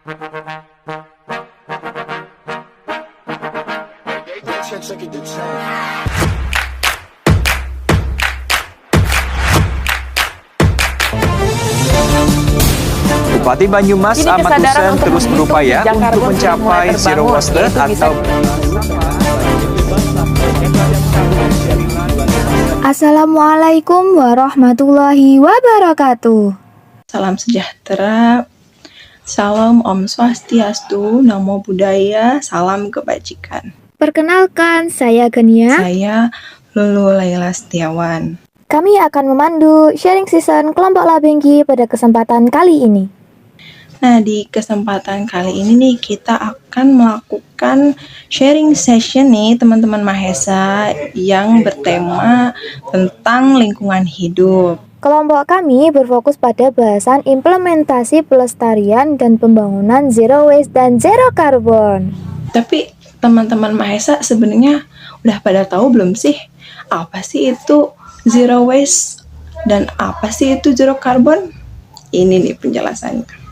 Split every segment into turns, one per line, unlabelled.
Bupati Banyumas Ahmad Hussein terus berupaya untuk mencapai zero waste atau
Assalamualaikum warahmatullahi wabarakatuh.
Salam sejahtera, salam Om Swastiastu, Namo Buddhaya, salam kebajikan.
Perkenalkan, saya Genia.
Saya Lulu Laila Setiawan.
Kami akan memandu sharing season kelompok Labengki pada kesempatan kali ini.
Nah, di kesempatan kali ini nih kita akan melakukan sharing session nih teman-teman Mahesa yang bertema tentang lingkungan hidup.
Kelompok kami berfokus pada bahasan implementasi pelestarian dan pembangunan zero waste dan zero carbon.
Tapi teman-teman Mahesa sebenarnya udah pada tahu belum sih apa sih itu zero waste dan apa sih itu zero carbon? Ini nih penjelasannya.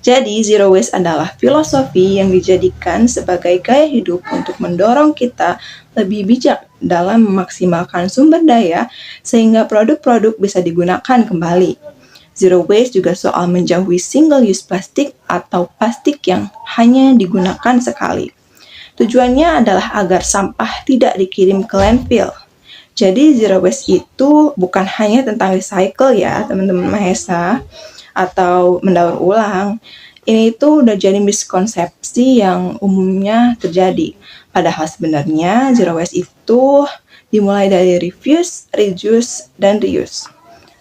Jadi, zero waste adalah filosofi yang dijadikan sebagai gaya hidup untuk mendorong kita lebih bijak dalam memaksimalkan sumber daya sehingga produk-produk bisa digunakan kembali. Zero waste juga soal menjauhi single-use plastik atau plastik yang hanya digunakan sekali. Tujuannya adalah agar sampah tidak dikirim ke landfill. Jadi, zero waste itu bukan hanya tentang recycle ya, teman-teman Mahesa, atau mendaur ulang. Ini itu udah jadi miskonsepsi yang umumnya terjadi. Padahal sebenarnya zero waste itu dimulai dari refuse, reduce, dan reuse.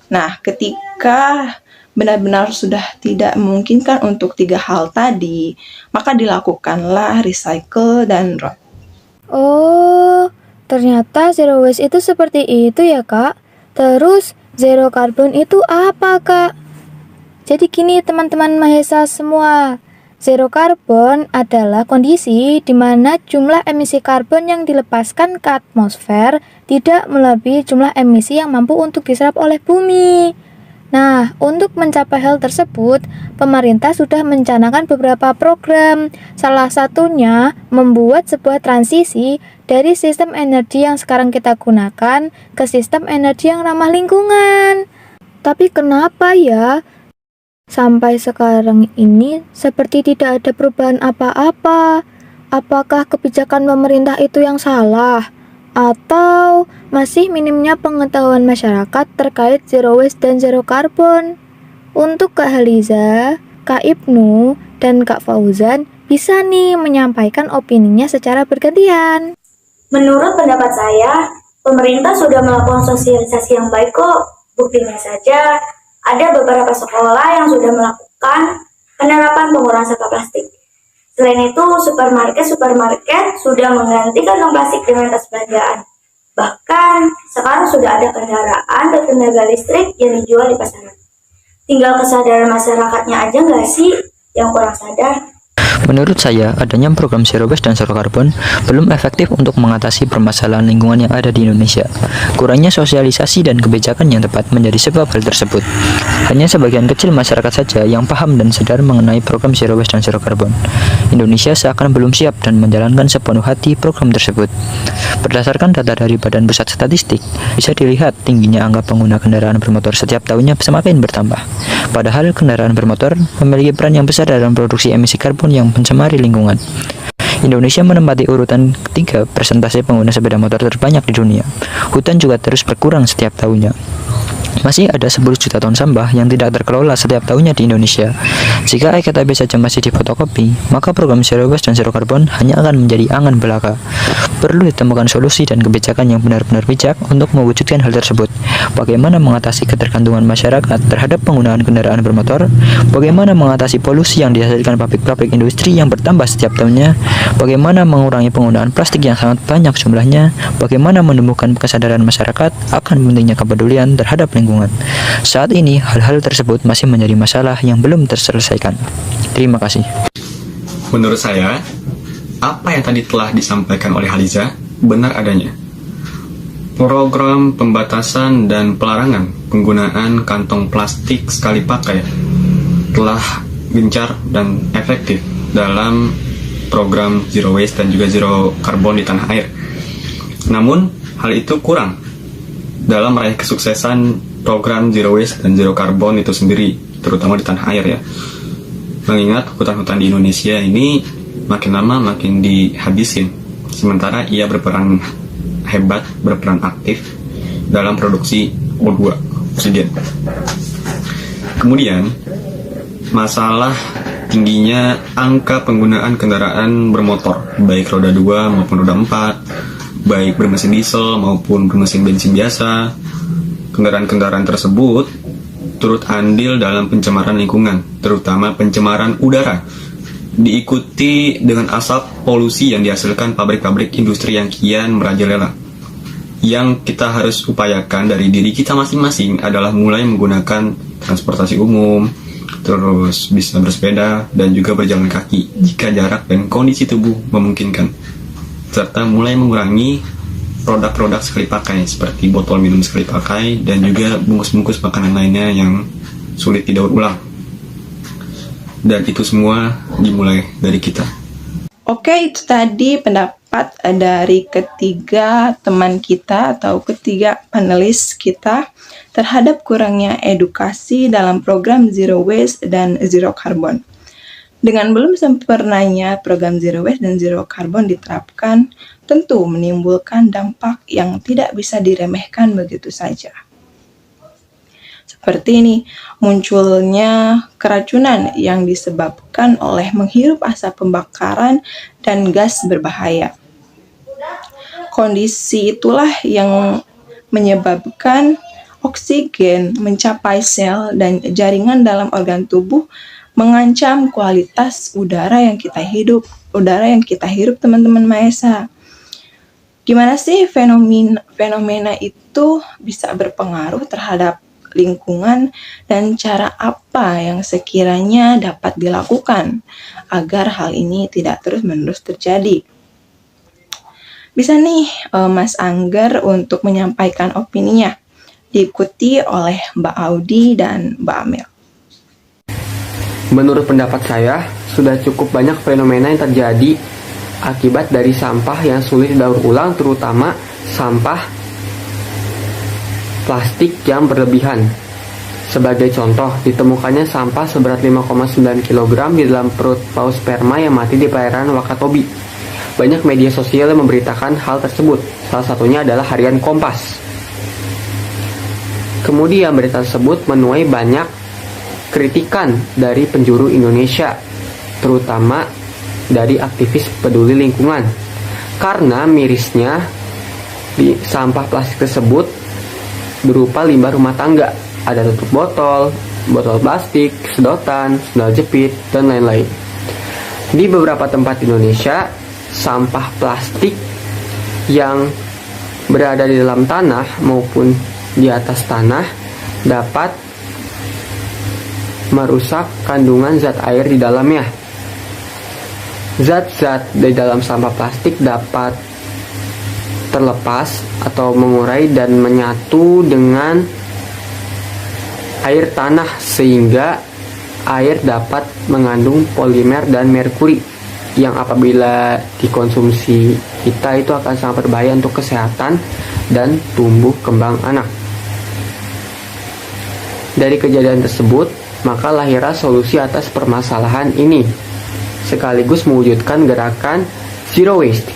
Nah, ketika benar-benar sudah tidak memungkinkan untuk 3 hal tadi, maka dilakukanlah recycle dan road.
Oh, ternyata zero waste itu seperti itu ya, Kak. Terus, zero carbon itu apa, Kak? Jadi gini teman-teman Mahesa semua, zero carbon adalah kondisi di mana jumlah emisi karbon yang dilepaskan ke atmosfer tidak melebihi jumlah emisi yang mampu untuk diserap oleh bumi. Nah, untuk mencapai hal tersebut, pemerintah sudah mencanangkan beberapa program. Salah satunya membuat sebuah transisi dari sistem energi yang sekarang kita gunakan ke sistem energi yang ramah lingkungan. Tapi kenapa ya? Sampai sekarang ini seperti tidak ada perubahan apa-apa. Apakah kebijakan pemerintah itu yang salah? Atau masih minimnya pengetahuan masyarakat terkait zero waste dan zero carbon? Untuk Kak Haliza, Kak Ibnu, dan Kak Fauzan bisa nih menyampaikan opininya secara bergantian.
Menurut pendapat saya, pemerintah sudah melakukan sosialisasi yang baik kok. Buktinya saja, ada beberapa sekolah yang sudah melakukan penerapan pengurangan sampah plastik. Selain itu, supermarket sudah mengganti kantong plastik dengan tas belanjaan. Bahkan, sekarang sudah ada kendaraan bertenaga listrik yang dijual di pasaran. Tinggal kesadaran masyarakatnya aja nggak sih yang kurang sadar?
Menurut saya, adanya program zero waste dan zero carbon belum efektif untuk mengatasi permasalahan lingkungan yang ada di Indonesia. Kurangnya sosialisasi dan kebijakan yang tepat menjadi sebab hal tersebut. Hanya sebagian kecil masyarakat saja yang paham dan sadar mengenai program zero waste dan zero carbon. Indonesia seakan belum siap dan menjalankan sepenuh hati program tersebut. Berdasarkan data dari Badan Pusat Statistik, bisa dilihat tingginya angka pengguna kendaraan bermotor setiap tahunnya semakin bertambah. Padahal kendaraan bermotor memiliki peran yang besar dalam produksi emisi karbon yang mencemari lingkungan. Indonesia menempati urutan ketiga persentase pengguna sepeda motor terbanyak di dunia. Hutan juga terus berkurang setiap tahunnya. Masih ada 10 juta ton sampah yang tidak terkelola setiap tahunnya di Indonesia. Jika EKTP saja masih difotokopi, maka program zero waste dan zero carbon hanya akan menjadi angan belaka. Perlu ditemukan solusi dan kebijakan yang benar-benar bijak untuk mewujudkan hal tersebut. Bagaimana mengatasi ketergantungan masyarakat terhadap penggunaan kendaraan bermotor? Bagaimana mengatasi polusi yang dihasilkan pabrik-pabrik industri yang bertambah setiap tahunnya? Bagaimana mengurangi penggunaan plastik yang sangat banyak jumlahnya? Bagaimana menumbuhkan kesadaran masyarakat akan pentingnya kepedulian terhadap lingkungan? Saat ini, hal-hal tersebut masih menjadi masalah yang belum terselesaikan. Terima kasih.
Menurut saya, apa yang tadi telah disampaikan oleh Haliza benar adanya. Program pembatasan dan pelarangan penggunaan kantong plastik sekali pakai telah gencar dan efektif dalam program Zero Waste dan juga Zero Carbon di tanah air. Namun, hal itu kurang dalam meraih kesuksesan program Zero Waste dan Zero Carbon itu sendiri, terutama di tanah air ya. Mengingat hutan-hutan di Indonesia ini makin lama makin dihabisin, sementara ia berperan hebat, berperan aktif dalam produksi O2, oksigen. Kemudian, masalah tingginya angka penggunaan kendaraan bermotor, baik roda 2 maupun roda 4, baik bermesin diesel maupun bermesin bensin biasa. Kendaraan-kendaraan tersebut turut andil dalam pencemaran lingkungan, terutama pencemaran udara, diikuti dengan asap polusi yang dihasilkan pabrik-pabrik industri yang kian merajalela. Yang kita harus upayakan dari diri kita masing-masing adalah mulai menggunakan transportasi umum, terus bisa bersepeda dan juga berjalan kaki jika jarak dan kondisi tubuh memungkinkan, serta mulai mengurangi produk-produk sekali pakai seperti botol minum sekali pakai dan juga bungkus-bungkus makanan lainnya yang sulit didaur ulang. Dan itu semua dimulai dari kita.
Oke, itu tadi pendapat dari ketiga teman kita atau ketiga panelis kita terhadap kurangnya edukasi dalam program Zero Waste dan Zero Carbon. Dengan belum sempurnanya program Zero Waste dan Zero Carbon diterapkan, tentu menimbulkan dampak yang tidak bisa diremehkan begitu saja. Seperti ini, munculnya keracunan yang disebabkan oleh menghirup asap pembakaran dan gas berbahaya. Kondisi itulah yang menyebabkan oksigen mencapai sel dan jaringan dalam organ tubuh, mengancam kualitas udara yang kita hirup, teman-teman Mahesa. Gimana sih fenomena itu bisa berpengaruh terhadap lingkungan, dan cara apa yang sekiranya dapat dilakukan agar hal ini tidak terus-menerus terjadi? Bisa nih Mas Angger untuk menyampaikan opininya, diikuti oleh Mbak Audi dan Mbak Amel.
Menurut pendapat saya, sudah cukup banyak fenomena yang terjadi akibat dari sampah yang sulit didaur ulang, terutama sampah plastik yang berlebihan. Sebagai contoh, ditemukannya sampah seberat 5,9 kg di dalam perut paus sperma yang mati di perairan Wakatobi. Banyak media sosial yang memberitakan hal tersebut, salah satunya adalah harian Kompas. Kemudian berita tersebut menuai banyak kritikan dari penjuru Indonesia, terutama dari aktivis peduli lingkungan, karena mirisnya di sampah plastik tersebut berupa limbah rumah tangga. Ada tutup botol plastik, sedotan, sendal jepit, dan lain-lain. Di beberapa tempat di Indonesia, sampah plastik yang berada di dalam tanah maupun di atas tanah dapat merusak kandungan zat air di dalamnya. Zat-zat di dalam sampah plastik dapat terlepas atau mengurai dan menyatu dengan air tanah, sehingga air dapat mengandung polimer dan merkuri yang apabila dikonsumsi kita itu akan sangat berbahaya untuk kesehatan dan tumbuh kembang anak. Dari kejadian tersebut, maka lahirlah solusi atas permasalahan ini, sekaligus mewujudkan gerakan Zero Waste.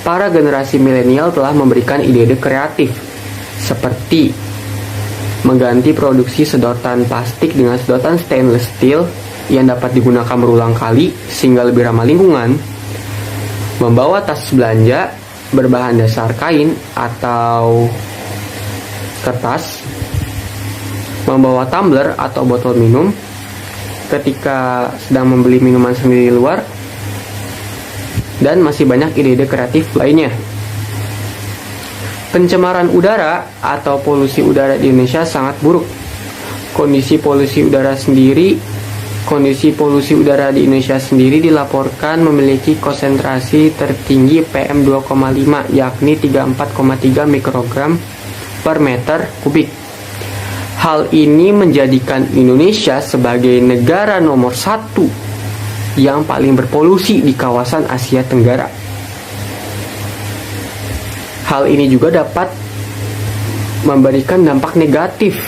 Para generasi milenial telah memberikan ide-ide kreatif, seperti mengganti produksi sedotan plastik dengan sedotan stainless steel yang dapat digunakan berulang kali sehingga lebih ramah lingkungan, membawa tas belanja berbahan dasar kain atau kertas, membawa tumbler atau botol minum ketika sedang membeli minuman sendiri di luar, dan masih banyak ide-ide kreatif lainnya. Pencemaran udara atau polusi udara di Indonesia sangat buruk. Kondisi polusi udara di Indonesia sendiri dilaporkan memiliki konsentrasi tertinggi PM 2,5 yakni 34,3 mikrogram per meter kubik. Hal ini menjadikan Indonesia sebagai negara nomor 1 yang paling berpolusi di kawasan Asia Tenggara. Hal ini juga dapat memberikan dampak negatif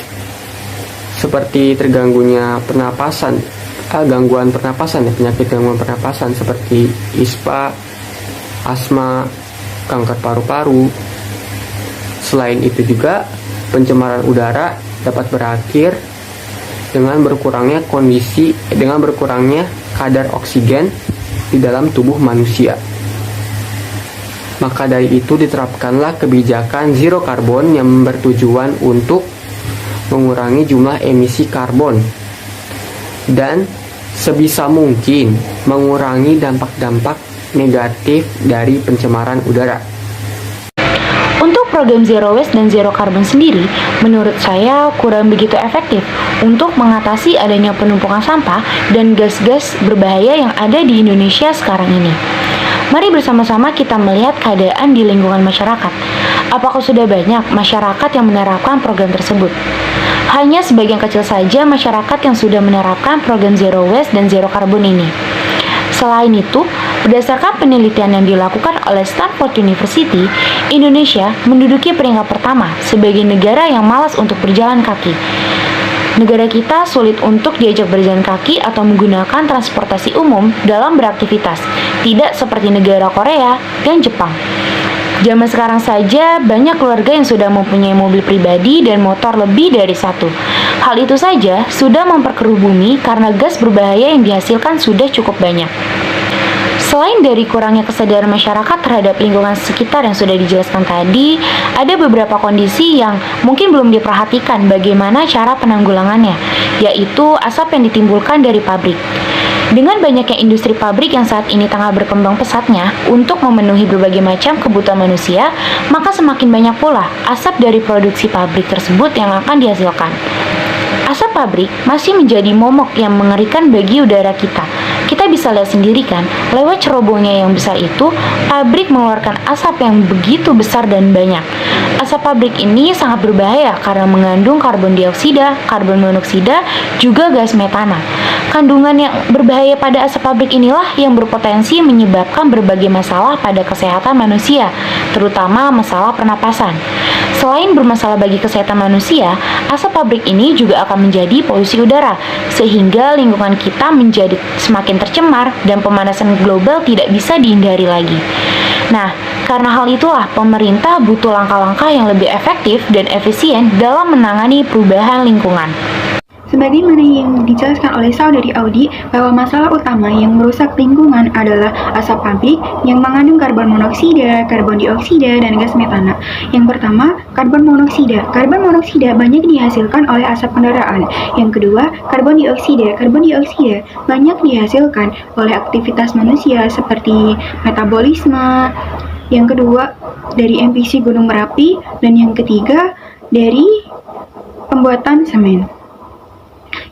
seperti terganggunya pernapasan, gangguan pernapasan, penyakit gangguan pernapasan seperti ISPA, asma, kanker paru-paru. Selain itu juga pencemaran udara dapat berakhir dengan berkurangnya kadar oksigen di dalam tubuh manusia. Maka dari itu diterapkanlah kebijakan zero karbon yang bertujuan untuk mengurangi jumlah emisi karbon dan sebisa mungkin mengurangi dampak-dampak negatif dari pencemaran udara.
Untuk program Zero Waste dan Zero Carbon sendiri, menurut saya kurang begitu efektif untuk mengatasi adanya penumpukan sampah dan gas-gas berbahaya yang ada di Indonesia sekarang ini. Mari bersama-sama kita melihat keadaan di lingkungan masyarakat. Apakah sudah banyak masyarakat yang menerapkan program tersebut? Hanya sebagian kecil saja masyarakat yang sudah menerapkan program Zero Waste dan Zero Carbon ini. Selain itu, berdasarkan penelitian yang dilakukan oleh Stanford University, Indonesia menduduki peringkat pertama sebagai negara yang malas untuk berjalan kaki. Negara kita sulit untuk diajak berjalan kaki atau menggunakan transportasi umum dalam beraktivitas, tidak seperti negara Korea dan Jepang. Zaman sekarang saja banyak keluarga yang sudah mempunyai mobil pribadi dan motor lebih dari satu. Hal itu saja sudah memperkeruh bumi karena gas berbahaya yang dihasilkan sudah cukup banyak. Selain dari kurangnya kesadaran masyarakat terhadap lingkungan sekitar yang sudah dijelaskan tadi, ada beberapa kondisi yang mungkin belum diperhatikan bagaimana cara penanggulangannya, yaitu asap yang ditimbulkan dari pabrik. Dengan banyaknya industri pabrik yang saat ini tengah berkembang pesatnya untuk memenuhi berbagai macam kebutuhan manusia, maka semakin banyak pula asap dari produksi pabrik tersebut yang akan dihasilkan. Asap pabrik masih menjadi momok yang mengerikan bagi udara kita. Kita bisa lihat sendiri kan, lewat cerobongnya yang besar itu, pabrik mengeluarkan asap yang begitu besar dan banyak. Asap pabrik ini sangat berbahaya karena mengandung karbon dioksida, karbon monoksida, juga gas metana. Kandungan yang berbahaya pada asap pabrik inilah yang berpotensi menyebabkan berbagai masalah pada kesehatan manusia, terutama masalah pernapasan. Selain bermasalah bagi kesehatan manusia, asap pabrik ini juga akan menjadi polusi udara, sehingga lingkungan kita menjadi semakin tercemar dan pemanasan global tidak bisa dihindari lagi. Nah, karena hal itulah pemerintah butuh langkah-langkah yang lebih efektif dan efisien dalam menangani perubahan lingkungan.
Sebagaimana yang dijelaskan oleh saudari Audi, bahwa masalah utama yang merusak lingkungan adalah asap pabrik yang mengandung karbon monoksida, karbon dioksida, dan gas metana. Yang pertama, karbon monoksida. Karbon monoksida banyak dihasilkan oleh asap kendaraan. Yang kedua, karbon dioksida. Karbon dioksida banyak dihasilkan oleh aktivitas manusia seperti metabolisme. Yang kedua, dari emisi Gunung Merapi. Dan yang ketiga, dari pembuatan semen.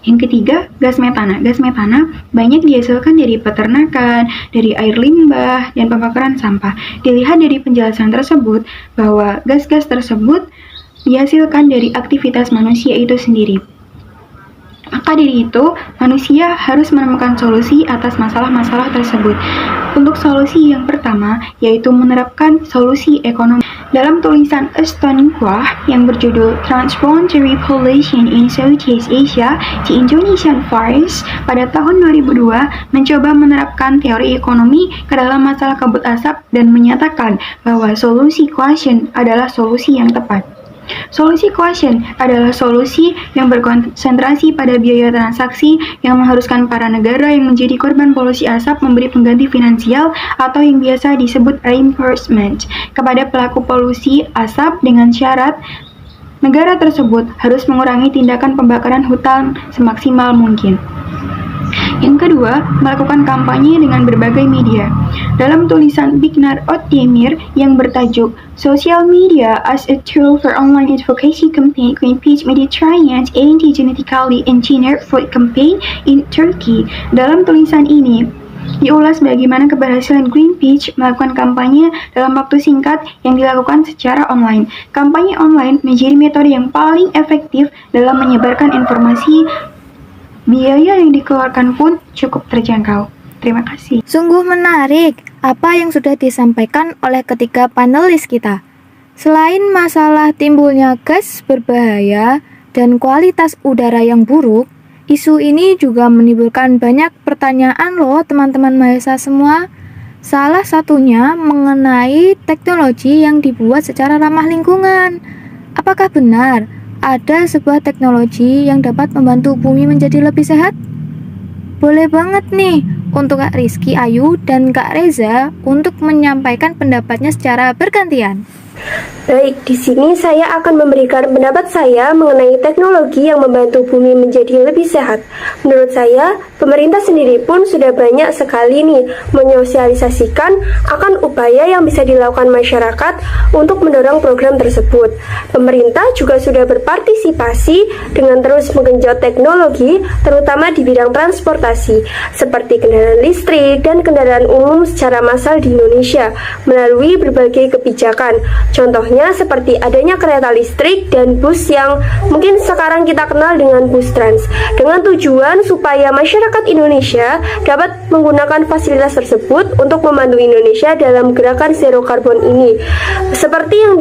Yang ketiga, gas metana. Gas metana banyak dihasilkan dari peternakan, dari air limbah, dan pembakaran sampah. Dilihat dari penjelasan tersebut bahwa gas-gas tersebut dihasilkan dari aktivitas manusia itu sendiri. Maka dari itu, manusia harus menemukan solusi atas masalah-masalah tersebut. Untuk solusi yang pertama, yaitu menerapkan solusi ekonomi. Dalam tulisan Aston Hua yang berjudul Transboundary Pollution in Southeast Asia, The Indonesian Forest pada tahun 2002 mencoba menerapkan teori ekonomi ke dalam masalah kabut asap dan menyatakan bahwa solusi quotient adalah solusi yang tepat. Solusi quotient adalah solusi yang berkonsentrasi pada biaya transaksi yang mengharuskan para negara yang menjadi korban polusi asap memberi pengganti finansial atau yang biasa disebut reimbursement kepada pelaku polusi asap dengan syarat negara tersebut harus mengurangi tindakan pembakaran hutan semaksimal mungkin. Yang kedua, melakukan kampanye dengan berbagai media. Dalam tulisan Bignar Otemir yang bertajuk Social Media as a Tool for Online Advocacy Campaign, Greenpeace Mediterranean's Anti-Genetically Engineered Food Campaign in Turkey. Dalam tulisan ini, diulas bagaimana keberhasilan Greenpeace melakukan kampanye dalam waktu singkat yang dilakukan secara online. Kampanye online menjadi metode yang paling efektif dalam menyebarkan informasi. Biaya yang dikeluarkan pun cukup terjangkau. Terima kasih.
Sungguh menarik apa yang sudah disampaikan oleh ketiga panelis kita. Selain masalah timbulnya gas berbahaya dan kualitas udara yang buruk, isu ini juga menimbulkan banyak pertanyaan loh teman-teman mahasiswa semua. Salah satunya mengenai teknologi yang dibuat secara ramah lingkungan. Apakah benar ada sebuah teknologi yang dapat membantu bumi menjadi lebih sehat? Boleh banget nih untuk Kak Rizky Ayu dan Kak Reza untuk menyampaikan pendapatnya secara bergantian.
Baik, di sini saya akan memberikan pendapat saya mengenai teknologi yang membantu bumi menjadi lebih sehat. Menurut saya, pemerintah sendiri pun sudah banyak sekali nih menyosialisasikan akan upaya yang bisa dilakukan masyarakat untuk mendorong program tersebut. Pemerintah juga sudah berpartisipasi dengan terus menggenjot teknologi, terutama di bidang transportasi, seperti kendaraan listrik dan kendaraan umum secara massal di Indonesia, melalui berbagai kebijakan. Contohnya seperti adanya kereta listrik dan bus yang mungkin sekarang kita kenal dengan bus trans, dengan tujuan supaya masyarakat Indonesia dapat menggunakan fasilitas tersebut untuk membantu Indonesia dalam gerakan zero carbon ini. Seperti yang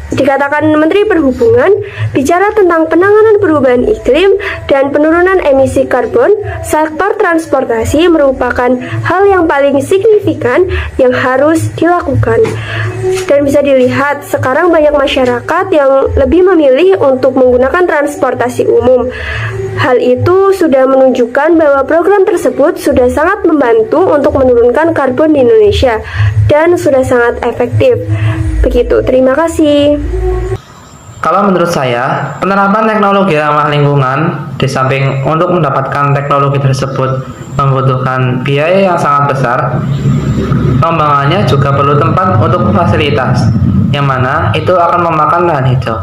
dikatakan Menteri Perhubungan, bicara tentang penanganan perubahan iklim dan penurunan emisi karbon, sektor transportasi merupakan hal yang paling signifikan yang harus dilakukan. Dan bisa dilihat, sekarang banyak masyarakat yang lebih memilih untuk menggunakan transportasi umum. Hal itu sudah menunjukkan bahwa program tersebut sudah sangat membantu untuk menurunkan karbon di Indonesia dan sudah sangat efektif. Begitu, terima kasih.
Kalau menurut saya, penerapan teknologi ramah lingkungan di samping untuk mendapatkan teknologi tersebut membutuhkan biaya yang sangat besar, pengembangannya juga perlu tempat untuk fasilitas, yang mana itu akan memakan lahan hijau.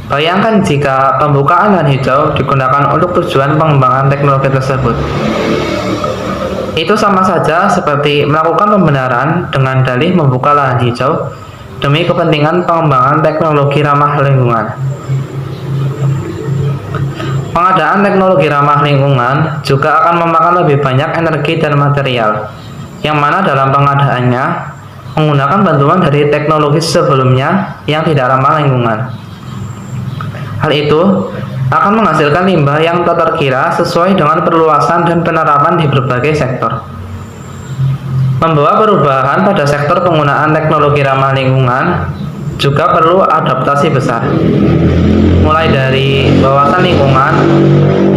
Bayangkan jika pembukaan lahan hijau digunakan untuk tujuan pengembangan teknologi tersebut. Itu sama saja seperti melakukan pembenaran dengan dalih membuka lahan hijau demi kepentingan pengembangan teknologi ramah lingkungan. Pengadaan teknologi ramah lingkungan juga akan memakan lebih banyak energi dan material, yang mana dalam pengadaannya menggunakan bantuan dari teknologi sebelumnya yang tidak ramah lingkungan. Hal itu akan menghasilkan limbah yang tak terkira sesuai dengan perluasan dan penerapan di berbagai sektor. Membawa perubahan pada sektor penggunaan teknologi ramah lingkungan juga perlu adaptasi besar, mulai dari wawasan lingkungan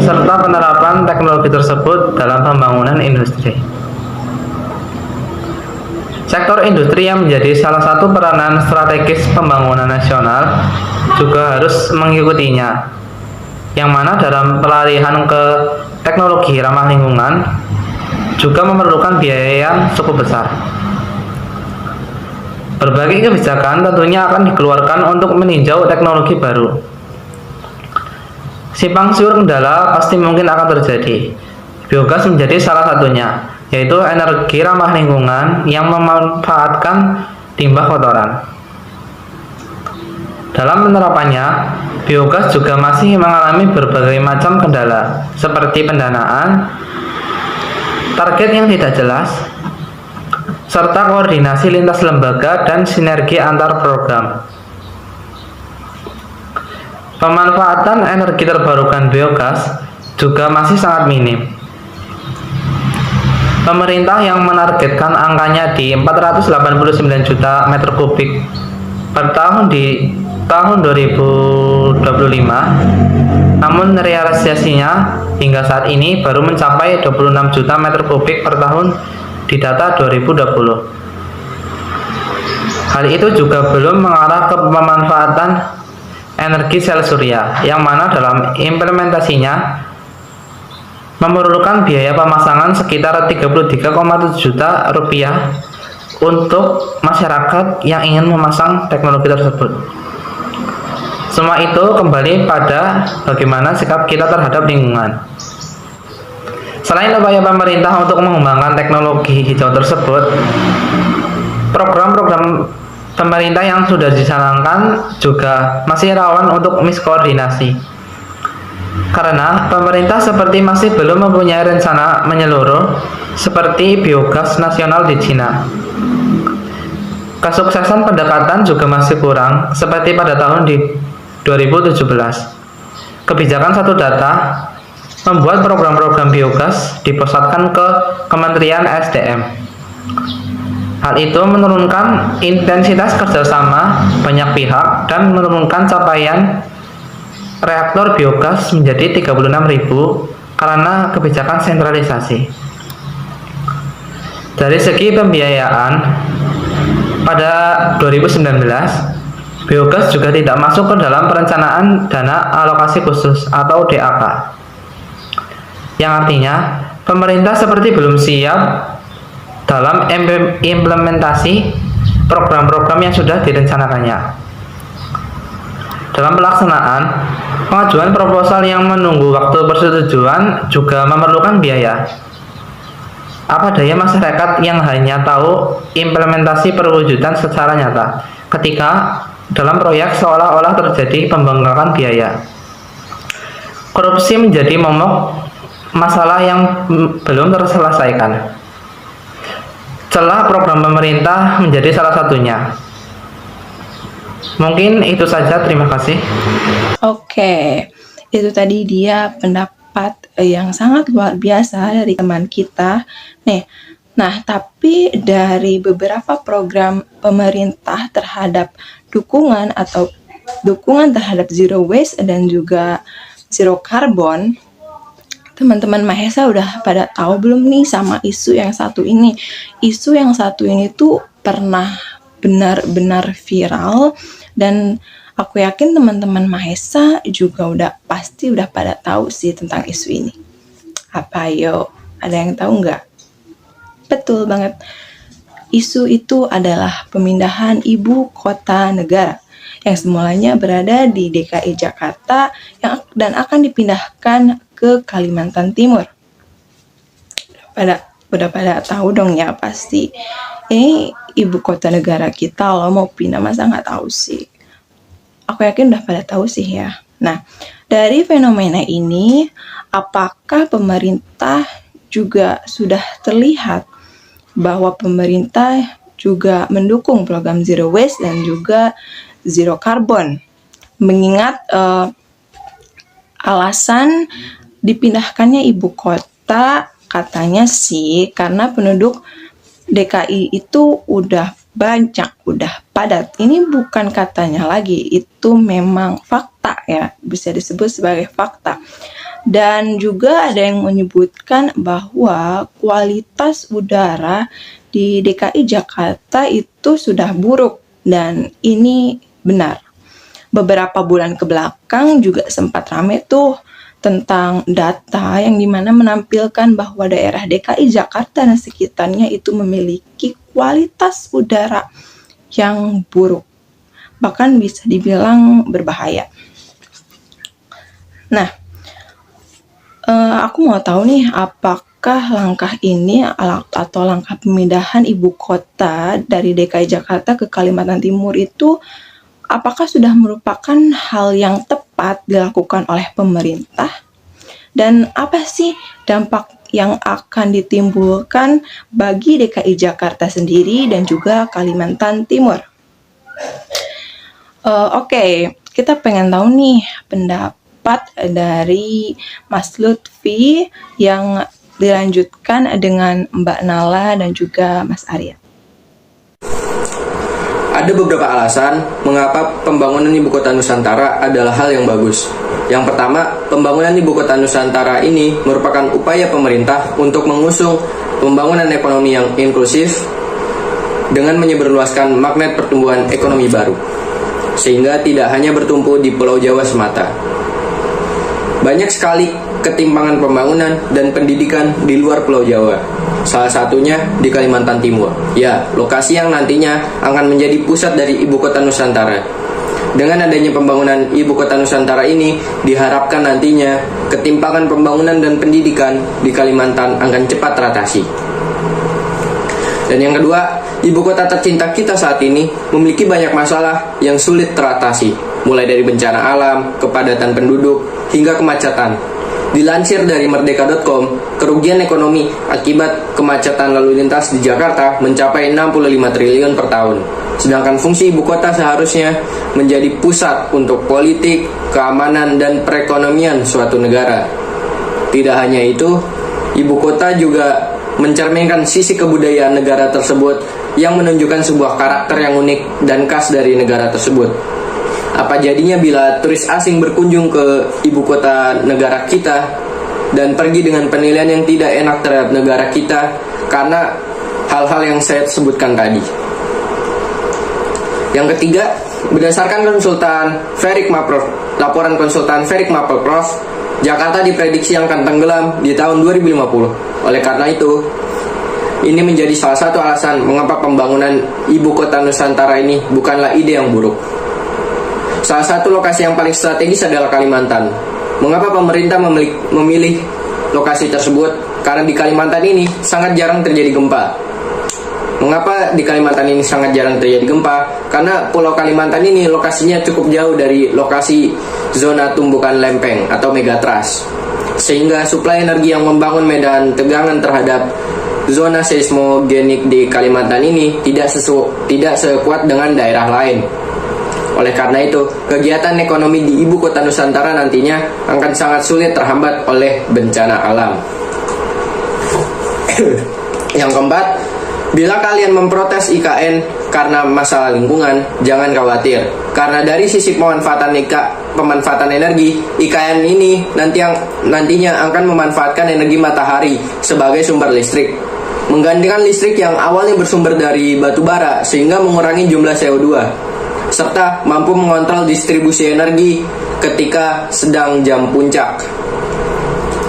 serta penerapan teknologi tersebut dalam pembangunan industri. Sektor industri yang menjadi salah satu peranan strategis pembangunan nasional juga harus mengikutinya, yang mana dalam pelarian ke teknologi ramah lingkungan juga memerlukan biaya yang cukup besar. Berbagai kebijakan tentunya akan dikeluarkan untuk meninjau teknologi baru. Simpang siur kendala pasti mungkin akan terjadi. Biogas menjadi salah satunya, yaitu energi ramah lingkungan yang memanfaatkan limbah kotoran. Dalam penerapannya, biogas juga masih mengalami berbagai macam kendala, seperti pendanaan, target yang tidak jelas, serta koordinasi lintas lembaga dan sinergi antar program. Pemanfaatan energi terbarukan biogas juga masih sangat minim. Pemerintah yang menargetkan angkanya di 489 juta meter kubik per tahun di tahun 2025, namun realisasinya hingga saat ini baru mencapai 26 juta meter kubik per tahun di data 2020. Hal itu juga belum mengarah ke pemanfaatan energi sel surya, yang mana dalam implementasinya memerlukan biaya pemasangan sekitar 33,7 juta rupiah untuk masyarakat yang ingin memasang teknologi tersebut. Semua itu kembali pada bagaimana sikap kita terhadap lingkungan. Selain upaya pemerintah untuk mengembangkan teknologi hijau tersebut, program-program pemerintah yang sudah dicanangkan juga masih rawan untuk miskoordinasi. Karena pemerintah seperti masih belum mempunyai rencana menyeluruh seperti biogas nasional di Cina. Kesuksesan pendekatan juga masih kurang seperti pada tahun 2017. Kebijakan satu data membuat program-program biogas dipusatkan ke Kementerian SDM. Hal itu menurunkan intensitas kerjasama banyak pihak dan menurunkan capaian reaktor biogas menjadi 36.000 karena kebijakan sentralisasi. Dari segi pembiayaan, pada 2019, biogas juga tidak masuk ke dalam perencanaan dana alokasi khusus atau DAK. Yang artinya, pemerintah seperti belum siap dalam implementasi program-program yang sudah direncanakannya. Dalam pelaksanaan, pengajuan proposal yang menunggu waktu persetujuan juga memerlukan biaya. Apa daya masyarakat yang hanya tahu implementasi perwujudan secara nyata, ketika dalam proyek seolah-olah terjadi pembengkakan biaya. Korupsi menjadi momok masalah yang belum terselesaikan. Celah program pemerintah menjadi salah satunya. Mungkin itu saja, terima kasih.
Oke, itu tadi dia pendapat yang sangat luar biasa dari teman kita. Nah, tapi dari beberapa program pemerintah terhadap dukungan terhadap zero waste dan juga zero carbon, teman-teman Mahesa udah pada tahu belum nih sama isu yang satu ini? Isu yang satu ini tuh pernah benar-benar viral, dan aku yakin teman-teman Mahesa juga pasti udah pada tahu sih tentang isu ini. Apa yo? Ada yang tahu nggak? Betul banget. Isu itu adalah pemindahan ibu kota negara yang semulanya berada di DKI Jakarta dan akan dipindahkan ke Kalimantan Timur. Udah pada tahu dong ya pasti. Ini ibu kota negara kita loh, mau pindah, masa nggak tahu sih? Aku yakin udah pada tahu sih ya. Nah, dari fenomena ini, apakah pemerintah juga sudah terlihat bahwa pemerintah juga mendukung program zero waste dan juga zero carbon? Mengingat alasan dipindahkannya ibu kota, katanya sih karena penduduk DKI itu udah banyak, udah padat. Ini bukan katanya lagi, itu memang fakta ya, bisa disebut sebagai fakta. Dan juga ada yang menyebutkan bahwa kualitas udara di DKI Jakarta itu sudah buruk, dan ini benar. Beberapa bulan ke belakang juga sempat rame tuh tentang data yang dimana menampilkan bahwa daerah DKI Jakarta dan sekitarnya itu memiliki kualitas udara yang buruk, bahkan bisa dibilang berbahaya. Nah, aku mau tahu nih, apakah langkah ini atau langkah pemindahan ibu kota dari DKI Jakarta ke Kalimantan Timur itu apakah sudah merupakan hal yang tepat dilakukan oleh pemerintah? Dan apa sih dampak yang akan ditimbulkan bagi DKI Jakarta sendiri dan juga Kalimantan Timur? Oke, kita pengen tahu nih pendapat dari Mas Lutfi yang dilanjutkan dengan Mbak Nala dan juga Mas Arya.
Ada beberapa alasan mengapa pembangunan Ibu Kota Nusantara adalah hal yang bagus. Yang pertama, pembangunan Ibu Kota Nusantara ini merupakan upaya pemerintah untuk mengusung pembangunan ekonomi yang inklusif dengan menyebarluaskan magnet pertumbuhan ekonomi baru, sehingga tidak hanya bertumpu di Pulau Jawa semata. Banyak sekali ketimpangan pembangunan dan pendidikan di luar Pulau Jawa, salah satunya di Kalimantan Timur. Ya, lokasi yang nantinya akan menjadi pusat dari Ibu Kota Nusantara. Dengan adanya pembangunan Ibu Kota Nusantara ini, diharapkan nantinya ketimpangan pembangunan dan pendidikan di Kalimantan akan cepat teratasi. Dan yang kedua, ibu kota tercinta kita saat ini memiliki banyak masalah yang sulit teratasi, mulai dari bencana alam, kepadatan penduduk, hingga kemacetan. Dilansir dari merdeka.com, kerugian ekonomi akibat kemacetan lalu lintas di Jakarta mencapai 65 triliun per tahun. Sedangkan fungsi ibu kota seharusnya menjadi pusat untuk politik, keamanan, dan perekonomian suatu negara. Tidak hanya itu, ibu kota juga mencerminkan sisi kebudayaan negara tersebut yang menunjukkan sebuah karakter yang unik dan khas dari negara tersebut. Apa jadinya bila turis asing berkunjung ke ibu kota negara kita dan pergi dengan penilaian yang tidak enak terhadap negara kita karena hal-hal yang saya sebutkan tadi. Yang ketiga, berdasarkan laporan konsultan Ferik Mapleprof, Jakarta diprediksi akan tenggelam di tahun 2050. Oleh karena itu, ini menjadi salah satu alasan mengapa pembangunan ibu kota Nusantara ini bukanlah ide yang buruk. Salah satu lokasi yang paling strategis adalah Kalimantan. Mengapa pemerintah memilih lokasi tersebut? Karena di Kalimantan ini sangat jarang terjadi gempa. Mengapa di Kalimantan ini sangat jarang terjadi gempa? Karena Pulau Kalimantan ini lokasinya cukup jauh dari lokasi zona tumbukan lempeng atau megatrust. Sehingga suplai energi yang membangun medan tegangan terhadap zona seismogenik di Kalimantan ini tidak sekuat dengan daerah lain. Oleh karena itu, kegiatan ekonomi di ibu kota Nusantara nantinya akan sangat sulit terhambat oleh bencana alam. Yang keempat, bila kalian memprotes IKN karena masalah lingkungan, jangan khawatir. Karena dari sisi pemanfaatan energi, IKN ini nantinya akan memanfaatkan energi matahari sebagai sumber listrik, menggantikan listrik yang awalnya bersumber dari batu bara sehingga mengurangi jumlah CO2, serta mampu mengontrol distribusi energi ketika sedang jam puncak.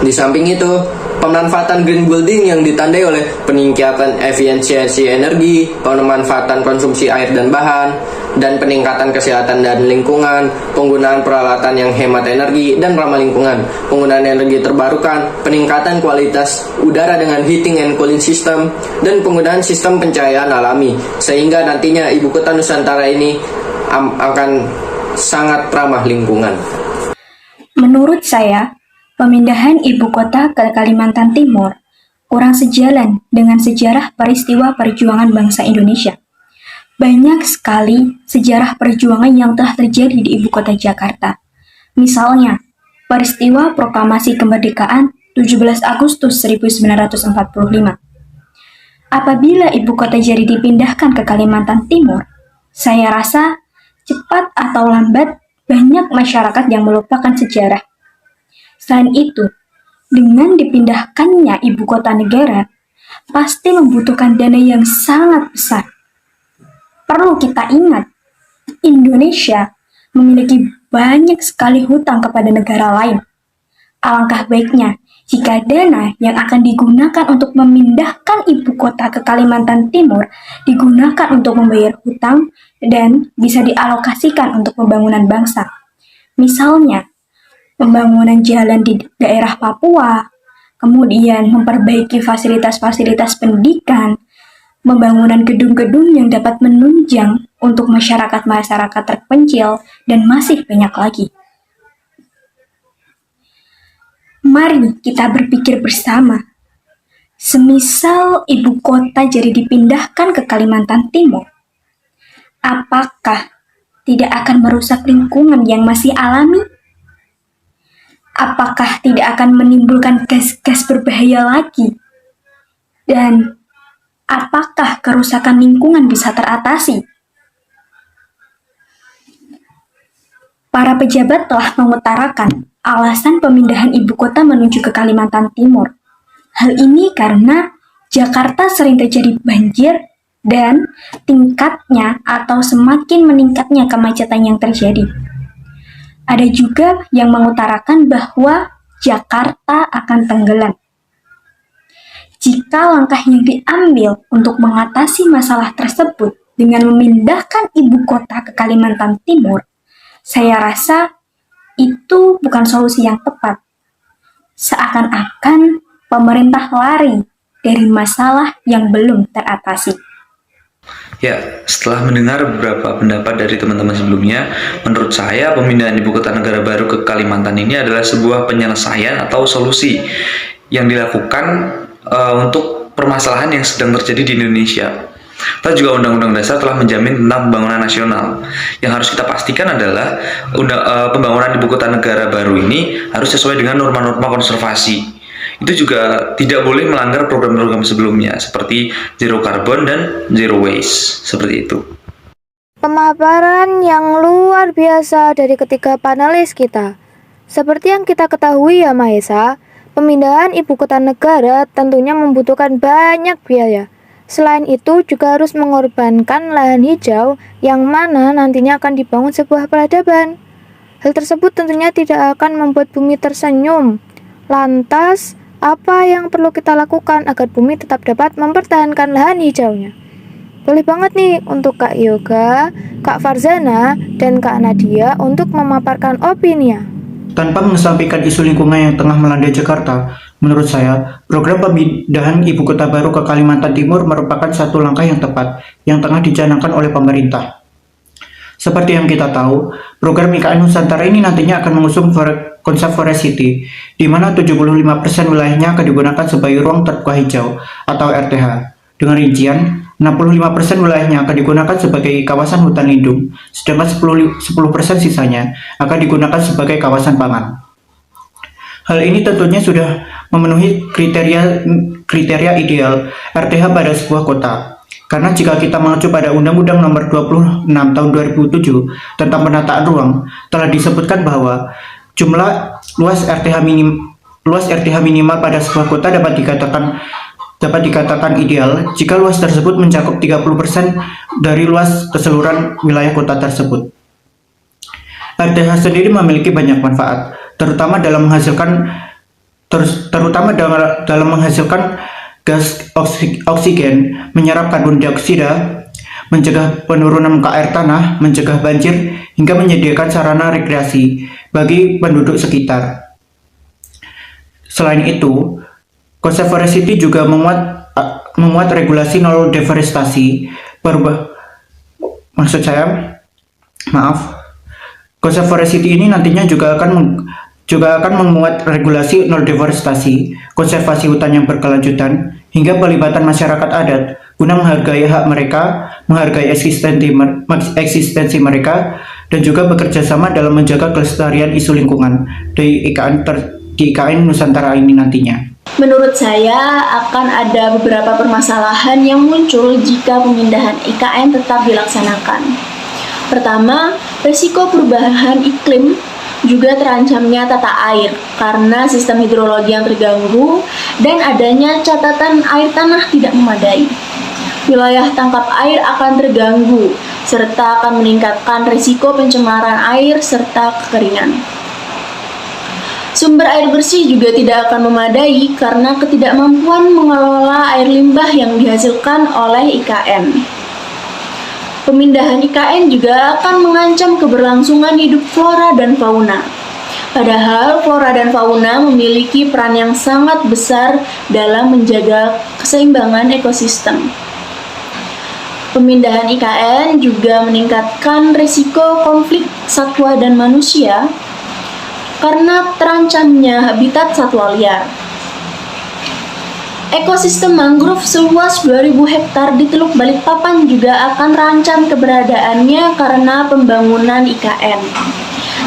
Di samping itu, pemanfaatan green building yang ditandai oleh peningkatan efisiensi energi, pemanfaatan konsumsi air dan bahan, dan peningkatan kesehatan dan lingkungan, penggunaan peralatan yang hemat energi dan ramah lingkungan, penggunaan energi terbarukan, peningkatan kualitas udara dengan heating and cooling system, dan penggunaan sistem pencahayaan alami, sehingga nantinya ibu kota Nusantara ini akan sangat ramah lingkungan.
Menurut saya, pemindahan ibu kota ke Kalimantan Timur kurang sejalan dengan sejarah peristiwa perjuangan bangsa Indonesia. Banyak sekali sejarah perjuangan yang telah terjadi di ibu kota Jakarta. Misalnya, peristiwa proklamasi kemerdekaan 17 Agustus 1945. Apabila ibu kota jadi dipindahkan ke Kalimantan Timur, saya rasa cepat atau lambat banyak masyarakat yang melupakan sejarah. Selain itu, dengan dipindahkannya ibu kota negara, pasti membutuhkan dana yang sangat besar. Perlu kita ingat, Indonesia memiliki banyak sekali hutang kepada negara lain. Alangkah baiknya jika dana yang akan digunakan untuk memindahkan ibu kota ke Kalimantan Timur digunakan untuk membayar hutang dan bisa dialokasikan untuk pembangunan bangsa. Misalnya, pembangunan jalan di daerah Papua, kemudian memperbaiki fasilitas-fasilitas pendidikan, pembangunan gedung-gedung yang dapat menunjang untuk masyarakat-masyarakat terpencil, dan masih banyak lagi. Mari kita berpikir bersama. Semisal ibu kota jadi dipindahkan ke Kalimantan Timur, apakah tidak akan merusak lingkungan yang masih alami? Apakah tidak akan menimbulkan gas-gas berbahaya lagi? Dan apakah kerusakan lingkungan bisa teratasi? Para pejabat telah mengutarakan alasan pemindahan ibu kota menuju ke Kalimantan Timur. Hal ini karena Jakarta sering terjadi banjir dan tingkatnya atau semakin meningkatnya kemacetan yang terjadi. Ada juga yang mengutarakan bahwa Jakarta akan tenggelam. Jika langkah yang diambil untuk mengatasi masalah tersebut dengan memindahkan ibu kota ke Kalimantan Timur, saya rasa itu bukan solusi yang tepat.
Seakan-akan pemerintah lari dari masalah yang belum teratasi.
Ya, setelah mendengar beberapa pendapat dari teman-teman sebelumnya, menurut saya pemindahan ibu kota negara baru ke Kalimantan ini adalah sebuah penyelesaian atau solusi yang dilakukan untuk permasalahan yang sedang terjadi di Indonesia. Toh juga Undang-Undang Dasar telah menjamin tentang pembangunan nasional. Yang harus kita pastikan adalah pembangunan ibu kota negara baru ini harus sesuai dengan norma-norma konservasi. Itu juga tidak boleh melanggar program-program sebelumnya seperti zero carbon dan zero waste, seperti itu.
Pemaparan yang luar biasa dari ketiga panelis kita. Seperti yang kita ketahui ya Mahesa, pemindahan ibu kota negara tentunya membutuhkan banyak biaya. Selain itu juga harus mengorbankan lahan hijau yang mana nantinya akan dibangun sebuah peradaban. Hal tersebut tentunya tidak akan membuat bumi tersenyum. Lantas, apa yang perlu kita lakukan agar bumi tetap dapat mempertahankan lahan hijaunya? Boleh banget nih untuk Kak Yoga, Kak Farzana, dan Kak Nadia untuk memaparkan opininya.
Tanpa mengesampingkan isu lingkungan yang tengah melanda Jakarta, menurut saya, program pemindahan ibu kota baru ke Kalimantan Timur merupakan satu langkah yang tepat yang tengah dicanangkan oleh pemerintah. Seperti yang kita tahu, program IKN Nusantara ini nantinya akan mengusung konsep Forest City, di mana 75% wilayahnya akan digunakan sebagai ruang terbuka hijau atau RTH. Dengan rincian, 65% wilayahnya akan digunakan sebagai kawasan hutan lindung, sedangkan 10% sisanya akan digunakan sebagai kawasan pangan. Hal ini tentunya sudah memenuhi kriteria ideal RTH pada sebuah kota. Karena jika kita mengacu pada Undang-Undang Nomor 26 Tahun 2007 tentang penataan ruang, telah disebutkan bahwa jumlah luas RTH minimal pada sebuah kota dapat dikatakan ideal jika luas tersebut mencakup 30% dari luas keseluruhan wilayah kota tersebut. RTH sendiri memiliki banyak manfaat, terutama dalam menghasilkan gas oksigen, menyerap karbon dioksida, mencegah penurunan muka air tanah, mencegah banjir, hingga menyediakan sarana rekreasi bagi penduduk sekitar. Selain itu, konsep Forest City juga memuat regulasi nol deforestasi. Konsep Forest City ini nantinya juga akan memuat regulasi nol deforestasi, konservasi hutan yang berkelanjutan, hingga pelibatan masyarakat adat guna menghargai hak mereka, menghargai eksistensi mereka, dan juga bekerja sama dalam menjaga kelestarian isu lingkungan di IKN Nusantara ini nantinya.
Menurut saya akan ada beberapa permasalahan yang muncul jika pemindahan IKN tetap dilaksanakan. Pertama, risiko perubahan iklim juga terancamnya tata air karena sistem hidrologi yang terganggu dan adanya catatan air tanah tidak memadai. Wilayah tangkap air akan terganggu serta akan meningkatkan risiko pencemaran air serta kekeringan. Sumber air bersih juga tidak akan memadai karena ketidakmampuan mengelola air limbah yang dihasilkan oleh IKN. Pemindahan IKN juga akan mengancam keberlangsungan hidup flora dan fauna. Padahal flora dan fauna memiliki peran yang sangat besar dalam menjaga keseimbangan ekosistem. Pemindahan IKN juga meningkatkan risiko konflik satwa dan manusia karena terancamnya habitat satwa liar. Ekosistem mangrove seluas 2000 hektar di Teluk Balikpapan juga akan terancam keberadaannya karena pembangunan IKN.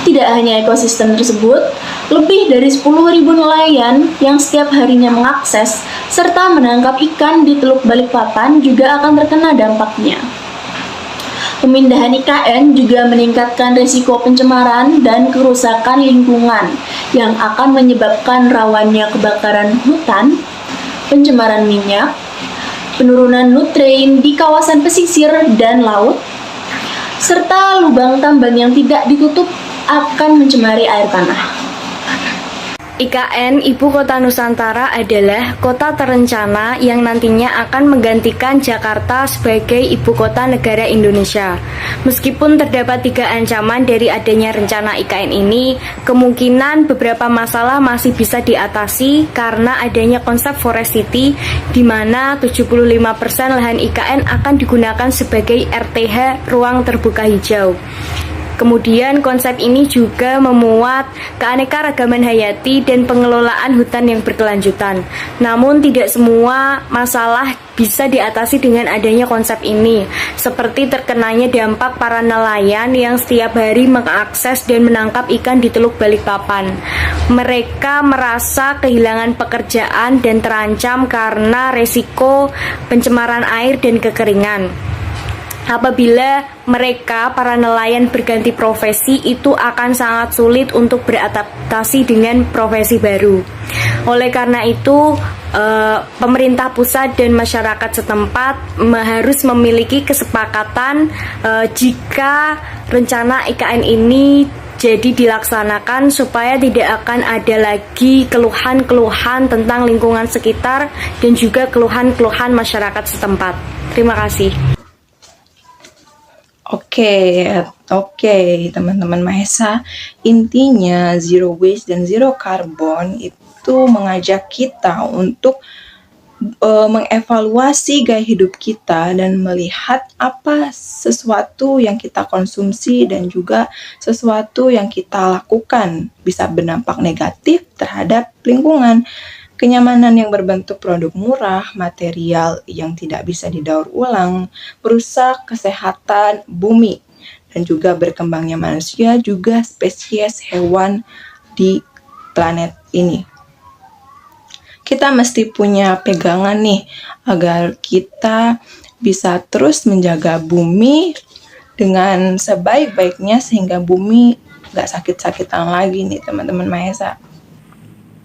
Tidak hanya ekosistem tersebut, lebih dari 10.000 nelayan yang setiap harinya mengakses serta menangkap ikan di Teluk Balikpapan juga akan terkena dampaknya. Pemindahan IKN juga meningkatkan risiko pencemaran dan kerusakan lingkungan yang akan menyebabkan rawannya kebakaran hutan, pencemaran minyak, penurunan nutrien di kawasan pesisir dan laut, serta lubang tambang yang tidak ditutup akan mencemari air tanah.
IKN Ibu Kota Nusantara adalah kota terencana yang nantinya akan menggantikan Jakarta sebagai Ibu Kota Negara Indonesia. Meskipun terdapat 3 ancaman dari adanya rencana IKN ini, kemungkinan beberapa masalah masih bisa diatasi karena adanya konsep Forest City di mana 75% lahan IKN akan digunakan sebagai RTH, ruang terbuka hijau. Kemudian konsep ini juga memuat keanekaragaman hayati dan pengelolaan hutan yang berkelanjutan. Namun tidak semua masalah bisa diatasi dengan adanya konsep ini, seperti terkenanya dampak para nelayan yang setiap hari mengakses dan menangkap ikan di Teluk Balikpapan. Mereka merasa kehilangan pekerjaan dan terancam karena resiko pencemaran air dan kekeringan. Apabila mereka, para nelayan, berganti profesi, itu akan sangat sulit untuk beradaptasi dengan profesi baru. Oleh karena itu, pemerintah pusat dan masyarakat setempat harus memiliki kesepakatan jika rencana IKN ini jadi dilaksanakan supaya tidak akan ada lagi keluhan-keluhan tentang lingkungan sekitar dan juga keluhan-keluhan masyarakat setempat. Terima kasih.
Oke, teman-teman Mahesa, intinya zero waste dan zero carbon itu mengajak kita untuk mengevaluasi gaya hidup kita dan melihat apa sesuatu yang kita konsumsi dan juga sesuatu yang kita lakukan bisa berdampak negatif terhadap lingkungan. Kenyamanan yang berbentuk produk murah, material yang tidak bisa didaur ulang, merusak kesehatan bumi, dan juga berkembangnya manusia, juga spesies hewan di planet ini. Kita mesti punya pegangan nih, agar kita bisa terus menjaga bumi dengan sebaik-baiknya sehingga bumi gak sakit-sakitan lagi nih teman-teman Mahesa.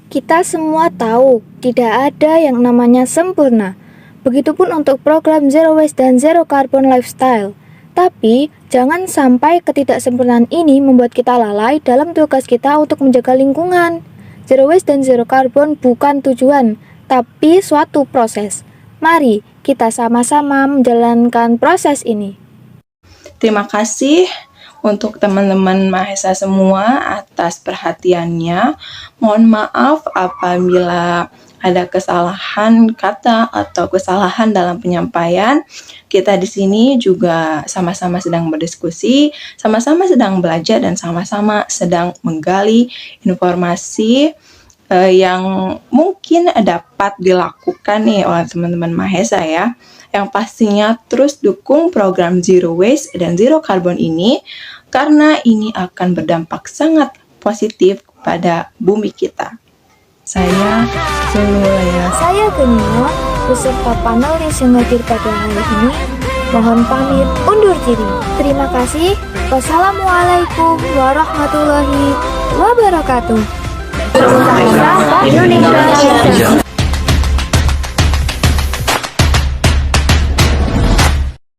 Kita semua tahu, tidak ada yang namanya sempurna. Begitupun untuk program Zero Waste dan Zero Carbon Lifestyle. Tapi, jangan sampai ketidaksempurnaan ini membuat kita lalai dalam tugas kita untuk menjaga lingkungan. Zero Waste dan Zero Carbon bukan tujuan, tapi suatu proses. Mari kita sama-sama menjalankan proses ini.
Terima kasih untuk teman-teman Mahesa semua atas perhatiannya. Mohon maaf apabila ada kesalahan kata atau kesalahan dalam penyampaian. Kita di sini juga sama-sama sedang berdiskusi, sama-sama sedang belajar dan sama-sama sedang menggali informasi yang mungkin dapat dilakukan nih oleh teman-teman Mahesa ya. Yang pastinya terus dukung program Zero Waste dan Zero Carbon ini karena ini akan berdampak sangat positif pada bumi kita. Saya Zululaya.
Saya Genio, beserta panelis yang hadir pada hari ini. Mohon pamit undur diri. Terima kasih. Wassalamualaikum warahmatullahi wabarakatuh. Indonesia.